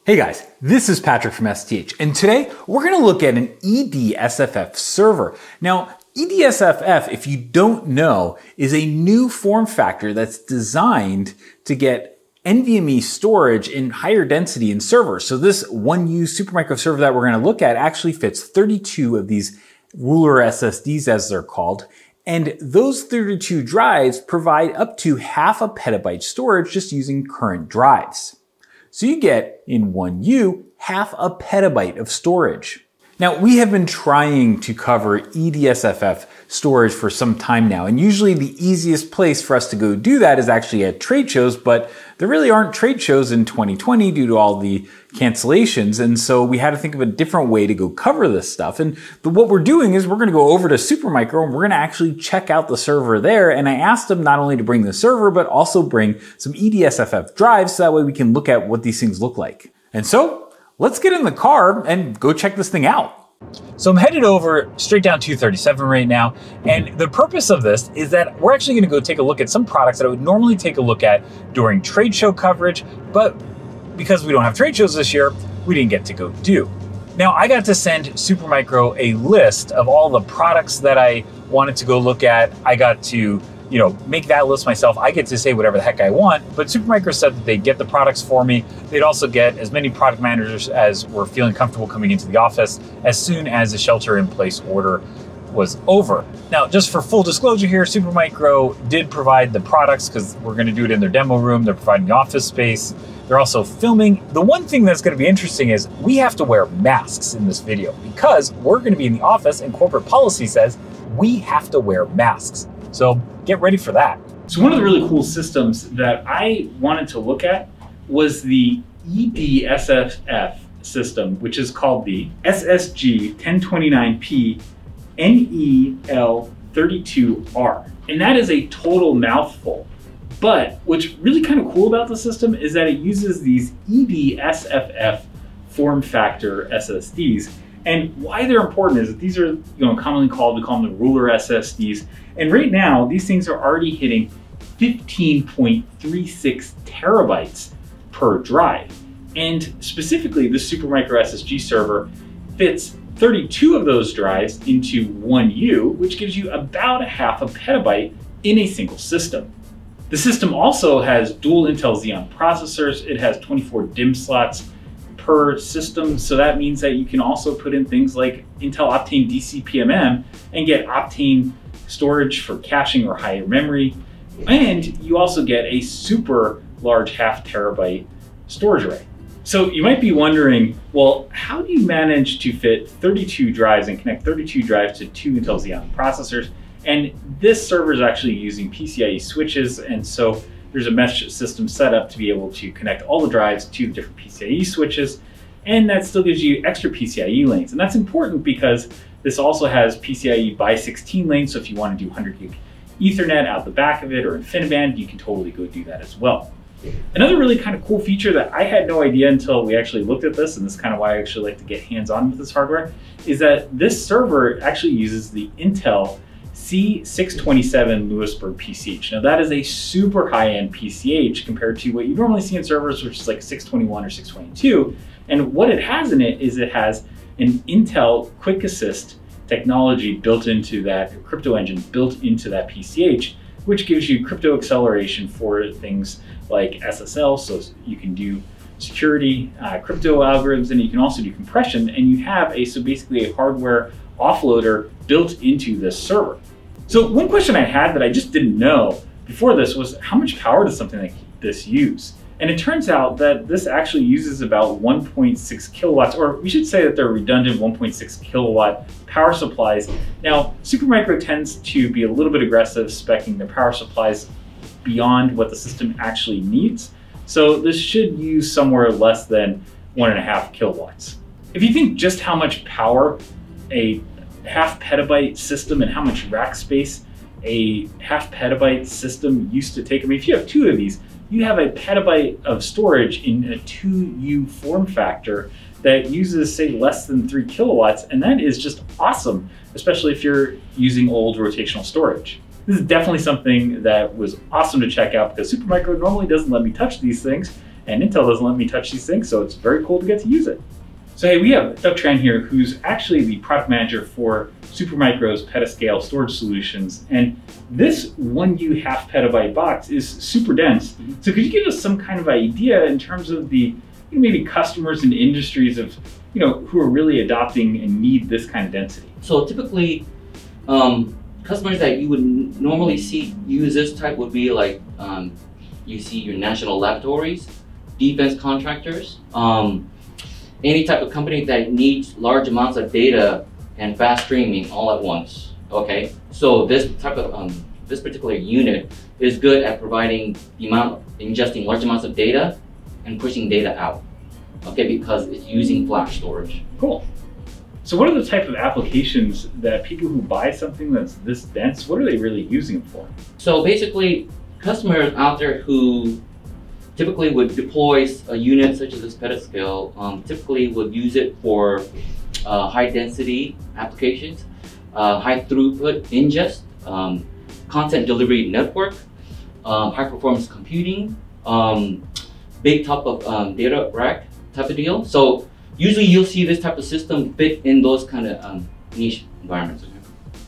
Hey guys, this is Patrick from STH, and today we're going to look at an EDSFF server. Now, EDSFF, if you don't know, is a new form factor that's designed to get NVMe storage in higher density in servers. So this 1U Supermicro server that we're going to look at actually fits 32 of these ruler SSDs, as they're called. And those 32 drives provide up to half a petabyte storage just using current drives. So you get, in 1U, half a petabyte of storage. Now, we have been trying to cover EDSFF storage for some time now, and usually the easiest place for us to go do that is actually at trade shows, but there really aren't trade shows in 2020 due to all the cancellations, and so we had to think of a different way to go cover this stuff. But what we're doing is we're going to go over to Supermicro and we're going to actually check out the server there, and I asked them not only to bring the server, but also bring some EDSFF drives so that way we can look at what these things look like. And so, let's get in the car and go check this thing out. So I'm headed over straight down 237 right now, and the purpose of this is that we're actually gonna go take a look at some products that I would normally take a look at during trade show coverage, but because we don't have trade shows this year, we didn't get to go do. Now, I got to send Supermicro a list of all the products that I wanted to go look at. I got to make that list myself. I get to say whatever the heck I want, but Supermicro said that they'd get the products for me. They'd also get as many product managers as were feeling comfortable coming into the office as soon as the shelter-in-place order was over. Now, just for full disclosure here, Supermicro did provide the products because we're gonna do it in their demo room. They're providing the office space. They're also filming. The one thing that's gonna be interesting is we have to wear masks in this video because we're gonna be in the office and corporate policy says we have to wear masks. So get ready for that. So one of the really cool systems that I wanted to look at was the EDSFF system, which is called the SSG 1029P NEL32R. And that is a total mouthful. But what's really kind of cool about the system is that it uses these EDSFF form factor SSDs. And why they're important is that these are commonly called, we call them the ruler SSDs. And right now, these things are already hitting 15.36 terabytes per drive. And specifically, the Supermicro SSG server fits 32 of those drives into 1U, which gives you about a half a petabyte in a single system. The system also has dual Intel Xeon processors. It has 24 DIMM slots per system, so that means that you can also put in things like Intel Optane DCPMM and get Optane storage for caching or higher memory, and you also get a super large half terabyte storage array. So you might be wondering, well, how do you manage to fit 32 drives and connect 32 drives to 2 Intel Xeon processors? And this server is actually using PCIe switches, and so there's a mesh system set up to be able to connect all the drives to the different PCIe switches, and that still gives you extra PCIe lanes. And that's important because this also has PCIe by 16 lanes, so if you want to do 100 gig Ethernet out the back of it or InfiniBand, you can totally go do that as well. Another really kind of cool feature that I had no idea until we actually looked at this, and this is kind of why I actually like to get hands-on with this hardware, is that this server actually uses the Intel C627 Lewisburg PCH. Now that is a super high-end PCH compared to what you normally see in servers, which is like 621 or 622. And what it has in it is it has an Intel Quick Assist technology built into that, crypto engine built into that PCH, which gives you crypto acceleration for things like SSL, so you can do security, crypto algorithms, and you can also do compression, and you have basically a hardware offloader built into this server. So one question I had that I just didn't know before this was how much power does something like this use? And it turns out that this actually uses about 1.6 kilowatts, or we should say that they're redundant 1.6 kilowatt power supplies. Now, Supermicro tends to be a little bit aggressive speccing their power supplies beyond what the system actually needs. So this should use somewhere less than 1.5 kilowatts. If you think just how much power a half petabyte system and how much rack space a half petabyte system used to take, I mean, if you have 2 of these, you have a petabyte of storage in a 2U form factor that uses, say, less than 3 kilowatts, and that is just awesome, especially if you're using old rotational storage. This is definitely something that was awesome to check out because Supermicro normally doesn't let me touch these things, and Intel doesn't let me touch these things, so it's very cool to get to use it. So hey, we have Doug Tran here, who's actually the product manager for Supermicro's petascale storage solutions. And this 1U half petabyte box is super dense. So could you give us some kind of idea in terms of the maybe customers and industries of who are really adopting and need this kind of density? So typically, customers that you would normally see use this type would be like you see your national laboratories, defense contractors, any type of company that needs large amounts of data and fast streaming all at once. Okay, so this type of this particular unit is good at providing the amount of ingesting large amounts of data and pushing data out. Okay, because it's using flash storage. Cool. So what are the type of applications that people who buy something that's this dense, what are they really using it for? So basically, customers out there who typically would deploy a unit such as this petascale, typically would use it for high density applications, high throughput ingest, content delivery network, high performance computing, big type of data rack type of deal. So usually you'll see this type of system fit in those kind of niche environments.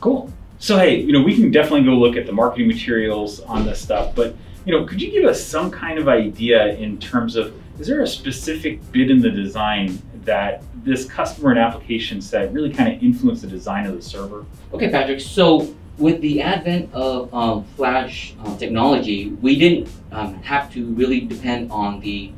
Cool. So hey, we can definitely go look at the marketing materials on this stuff, but could you give us some kind of idea in terms of, is there a specific bit in the design that this customer and application set really kind of influence the design of the server? Okay, Patrick. So with the advent of flash technology, we didn't have to really depend on the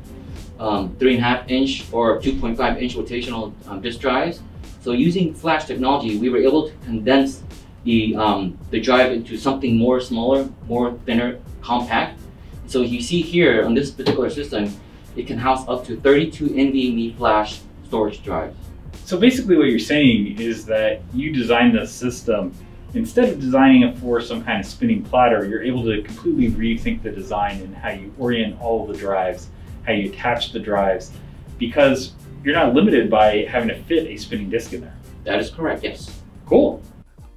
3.5 inch or 2.5 inch rotational disk drives. So using flash technology, we were able to condense the drive into something more smaller, more thinner, compact. So you see here on this particular system, it can house up to 32 NVMe flash storage drives. So basically what you're saying is that you designed this system, instead of designing it for some kind of spinning platter, you're able to completely rethink the design and how you orient all of the drives, how you attach the drives, because you're not limited by having to fit a spinning disk in there. That is correct, yes. Cool.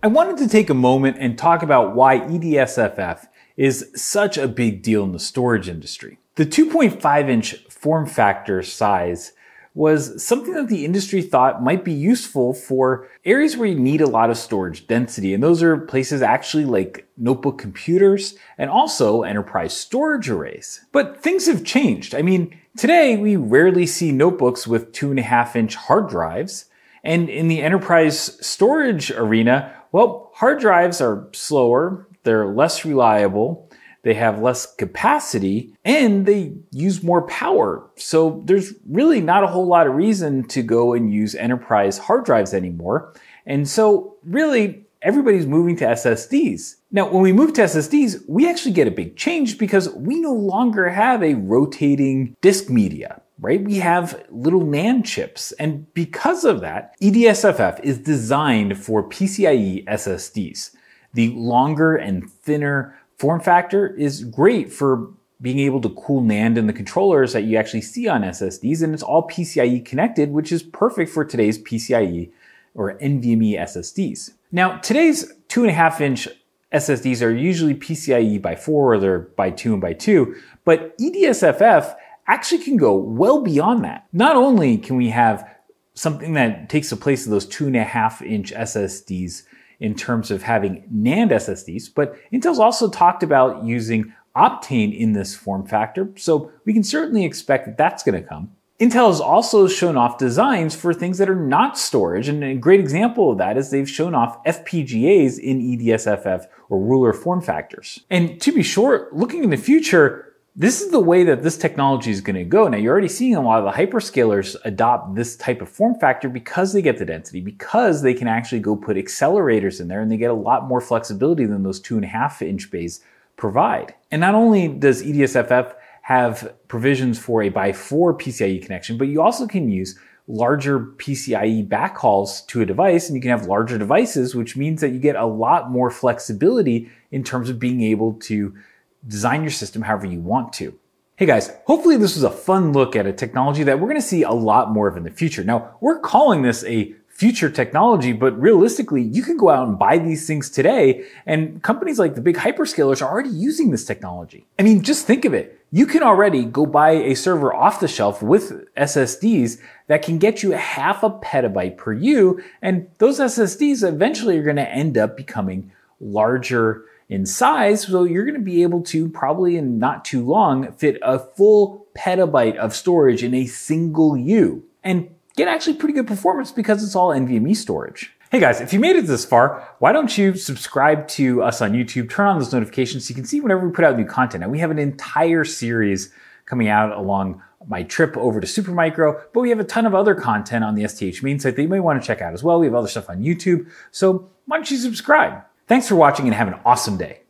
I wanted to take a moment and talk about why EDSFF is such a big deal in the storage industry. The 2.5 inch form factor size was something that the industry thought might be useful for areas where you need a lot of storage density. And those are places actually like notebook computers and also enterprise storage arrays. But things have changed. I mean, today we rarely see notebooks with 2.5 inch hard drives. And in the enterprise storage arena, well, hard drives are slower, they're less reliable, they have less capacity, and they use more power. So there's really not a whole lot of reason to go and use enterprise hard drives anymore. And so really, everybody's moving to SSDs. Now, when we move to SSDs, we actually get a big change because we no longer have a rotating disk media, right? We have little NAND chips. And because of that, EDSFF is designed for PCIe SSDs. The longer and thinner form factor is great for being able to cool NAND in the controllers that you actually see on SSDs, and it's all PCIe connected, which is perfect for today's PCIe or NVMe SSDs. Now, today's 2.5 inch SSDs are usually PCIe by 4 or they're by 2 and by 2, but EDSFF actually can go well beyond that. Not only can we have something that takes the place of those 2.5 inch SSDs in terms of having NAND SSDs, but Intel's also talked about using Optane in this form factor, so we can certainly expect that that's going to come. Intel has also shown off designs for things that are not storage, and a great example of that is they've shown off FPGAs in EDSFF or ruler form factors. And to be sure, looking in the future, this is the way that this technology is going to go. Now, you're already seeing a lot of the hyperscalers adopt this type of form factor because they get the density, because they can actually go put accelerators in there and they get a lot more flexibility than those 2.5 inch bays provide. And not only does EDSFF have provisions for a by 4 PCIe connection, but you also can use larger PCIe backhauls to a device, and you can have larger devices, which means that you get a lot more flexibility in terms of being able to design your system however you want to. Hey guys, hopefully this was a fun look at a technology that we're going to see a lot more of in the future. Now, we're calling this a future technology, but realistically, you can go out and buy these things today, and companies like the big hyperscalers are already using this technology. I mean, just think of it. You can already go buy a server off the shelf with SSDs that can get you 0.5 petabyte per U, and those SSDs eventually are going to end up becoming larger in size, so you're going to be able to, probably in not too long, fit a full petabyte of storage in a single U, and get actually pretty good performance because it's all NVMe storage. Hey guys, if you made it this far, why don't you subscribe to us on YouTube, turn on those notifications so you can see whenever we put out new content. And we have an entire series coming out along my trip over to Supermicro, but we have a ton of other content on the STH main site that you may want to check out as well. We have other stuff on YouTube, so why don't you subscribe? Thanks for watching and have an awesome day.